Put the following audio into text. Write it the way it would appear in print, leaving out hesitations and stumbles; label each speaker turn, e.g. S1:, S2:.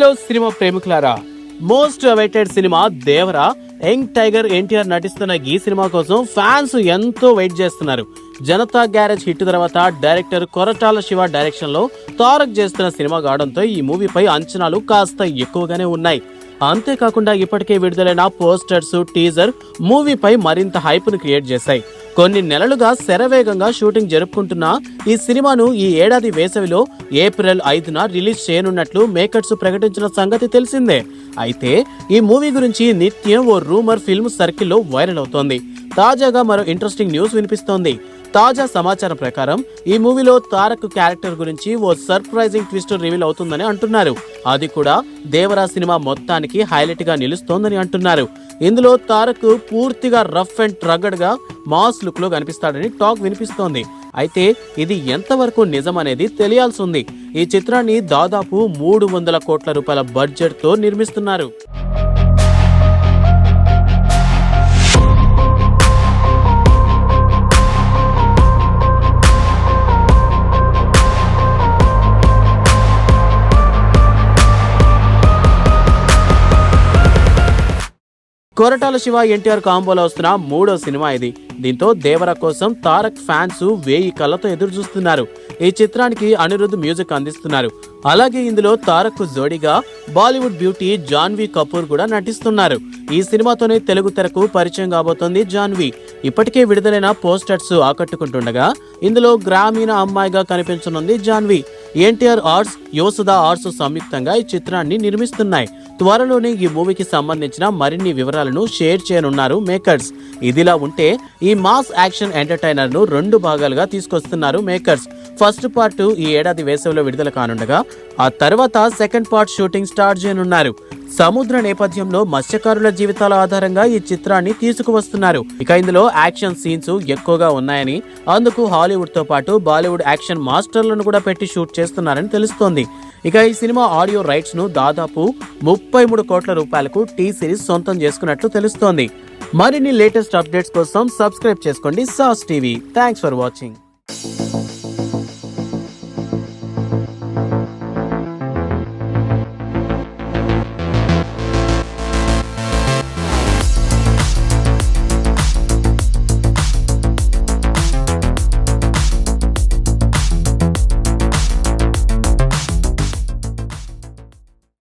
S1: Hello cinema ప్రేమికులారా, most awaited cinema Devara. Young tiger NTR నటిస్తున్న ఈ సినిమా కోసం ఫ్యాన్స్ ఎంతో వెయిట్ చేస్తున్నారు. జనతా గ్యారేజ్ హిట్ తర్వాత డైరెక్టర్ కొరటాల శివ డైరెక్షన్ లో తారక్ చేస్తున్న సినిమా కావడంతో ఈ మూవీపై అంచనాలు కాస్త ఎక్కువగానే ఉన్నాయి. అంతేకాకుండా ఇప్పటికే విడుదలైన పోస్టర్స్, టీజర్ మూవీపై మరింత హైప్ ను క్రియేట్ చేశాయి. కొన్ని నెలలుగా శరవేగంగా షూటింగ్ జరుపుకుంటున్న ఈ సినిమాను ఈ ఏడాది వేసవిలో ఏప్రిల్ 5న రిలీజ్ చేయనున్నట్లు మేకర్స్ ప్రకటించిన సంగతి తెలిసిందే. అయితే ఈ మూవీ గురించి నిత్యం ఓ రూమర్ ఫిల్మ్ సర్కిల్లో వైరల్ అవుతోంది. తాజాగా మరో ఇంట్రెస్టింగ్ న్యూస్ వినిపిస్తోంది. తాజా సమాచారం ప్రకారం ఈ మూవీలో తారక్ క్యారెక్టర్ గురించి ఓ సర్ప్రైజింగ్ ట్విస్ట్ రివీల్ అవుతుందని అంటున్నారు. అది కూడా దేవరా సినిమా మొత్తానికి హైలైట్ గా నిలుస్తోందని అంటున్నారు. ఇందులో తారక్ పూర్తిగా రఫ్ అండ్ రగడ్ గా మాస్ లుక్ లో కనిపిస్తాడని టాక్ వినిపిస్తోంది. అయితే ఇది ఎంతవరకు నిజమనేది తెలియాల్సి ఉంది. ఈ చిత్రాన్ని దాదాపు 300 కోట్ల రూపాయల బడ్జెట్ తో నిర్మిస్తున్నారు. కొరటాల శివ ఎన్టీఆర్ కాంబోలో వస్తున్న 3వ సినిమా ఇది. దీంతో దేవర కోసం తారక్ ఫ్యాన్స్ 1000 కళ్ళతో ఎదురు చూస్తున్నారు. ఈ చిత్రానికి అనిరుద్ మ్యూజిక్ అందిస్తున్నారు. అలాగే ఇందులో తారక్ జోడీగా బాలీవుడ్ బ్యూటీ జాన్వీ కపూర్ కూడా నటిస్తున్నారు. ఈ సినిమాతోనే తెలుగు తెరకు పరిచయం కాబోతోంది జాన్వీ. ఇప్పటికే విడుదలైన పోస్టర్స్ ఆకట్టుకుంటుండగా ఇందులో గ్రామీణ అమ్మాయిగా కనిపించనుంది జాన్వీ. ఎన్టీఆర్ ఆర్ట్స్, యోసుదా ఆర్ట్స్ సంయుక్తంగా ఈ చిత్రాన్ని నిర్మిస్తున్నాయి. త్వరలోనే ఈ మూవీకి సంబంధించిన మరిన్ని వివరాలను షేర్ చేయనున్నారు మేకర్స్. ఇదిలా ఉంటే ఈ మాస్ యాక్షన్ ఎంటర్టైనర్ ను 2 భాగాలుగా తీసుకొస్తున్నారు మేకర్స్. ఫస్ట్ పార్ట్ ఈ ఏడాది వేసవిలో విడుదల కానుండగా ఆ తర్వాత సెకండ్ పార్ట్ షూటింగ్ స్టార్ట్ చేయనున్నారు. సముద్ర నేపథ్యంలో మత్స్యకారుల జీవితాల ఆధారంగా ఈ చిత్రాన్ని తీసుకువస్తున్నారు. ఇక ఇందులో యాక్షన్ సీన్స్ ఎక్కువగా ఉన్నాయని, అందుకు హాలీవుడ్ తో పాటు బాలీవుడ్ యాక్షన్ మాస్టర్లను కూడా పెట్టి షూట్ చేస్తున్నారని తెలుస్తోంది. ఇక ఈ సినిమా ఆడియో రైట్స్ ను దాదాపు 33 కోట్ల రూపాయలకు టీ సిరీస్ సొంతం చేసుకున్నట్లు తెలుస్తోంది. మరిన్ని లేటెస్ట్ అప్డేట్స్ కోసం సబ్స్క్రైబ్ చేసుకోండి sauce TV. Thanks for watching.